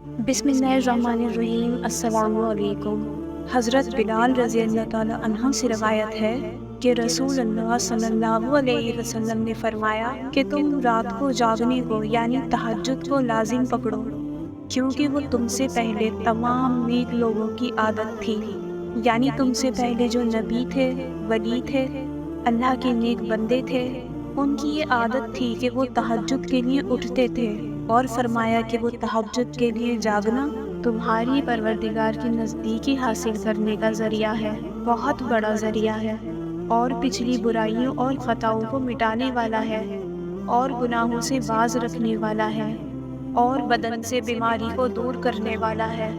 بسم اللہ الرحمن الرحیم۔ السلام علیکم۔ حضرت بلال رضی اللہ تعالیٰ عنہ سے روایت ہے کہ رسول اللہ صلی اللہ علیہ وسلم نے فرمایا کہ تم رات کو جاگنے کو یعنی تہجد کو لازم پکڑو، کیونکہ وہ تم سے پہلے تمام نیک لوگوں کی عادت تھی، یعنی تم سے پہلے جو نبی تھے، ولی تھے، اللہ کے نیک بندے تھے، ان کی یہ عادت تھی کہ وہ تہجد کے لیے اٹھتے تھے، اور فرمایا کہ وہ تہجد کے لیے جاگنا تمہاری پروردگار کی نزدیکی حاصل کرنے کا ذریعہ ہے، بہت بڑا ذریعہ ہے، اور پچھلی برائیوں اور خطاؤں کو مٹانے والا ہے، اور گناہوں سے باز رکھنے والا ہے، اور بدن سے بیماری کو دور کرنے والا ہے۔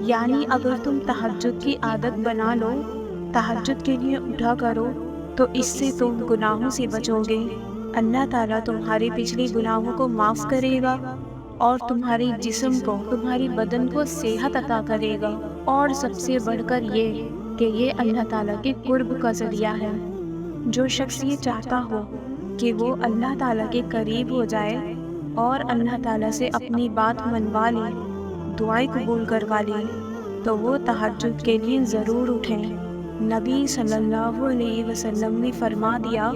یعنی اگر تم تہجد کی عادت بنا لو، تہجد کے لیے اٹھا کرو، تو اس سے تم گناہوں سے بچو گے، اللہ تعالیٰ تمہارے پچھلے گناہوں کو معاف کرے گا، اور تمہاری جسم کو، تمہاری بدن کو صحت عطا کرے گا، اور سب سے بڑھ کر یہ کہ یہ اللہ تعالیٰ کے قرب کا ذریعہ ہے۔ جو شخص یہ چاہتا ہو کہ وہ اللہ تعالیٰ کے قریب ہو جائے اور اللہ تعالیٰ سے اپنی بات منوا لے، دعائیں قبول کروا لے، تو وہ تہجد کے لیے ضرور اٹھیں۔ نبی صلی اللہ علیہ وسلم نے فرما دیا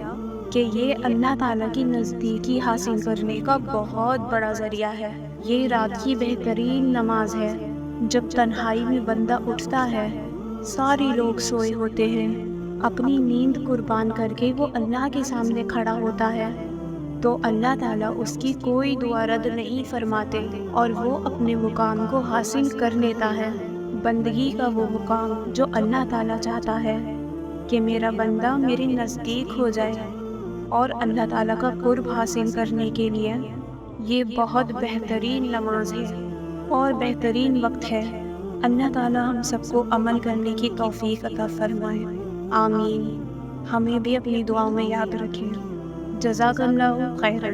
کہ یہ اللہ تعالیٰ کی نزدیکی حاصل کرنے کا بہت بڑا ذریعہ ہے۔ یہ رات کی بہترین نماز ہے۔ جب تنہائی میں بندہ اٹھتا ہے، سارے لوگ سوئے ہوتے ہیں، اپنی نیند قربان کر کے وہ اللہ کے سامنے کھڑا ہوتا ہے، تو اللہ تعالیٰ اس کی کوئی دعا رد نہیں فرماتے، اور وہ اپنے مقام کو حاصل کر لیتا ہے، بندگی کا وہ مقام جو اللہ تعالیٰ چاہتا ہے کہ میرا بندہ میرے نزدیک ہو جائے۔ اور اللہ تعالیٰ کا قرب حاصل کرنے کے لیے یہ بہت بہترین نماز ہے اور بہترین وقت ہے۔ اللہ تعالیٰ ہم سب کو عمل کرنے کی توفیق عطا فرمائے، آمین۔ ہمیں بھی اپنی دعاؤں میں یاد رکھیں۔ جزاک اللہ خیرا۔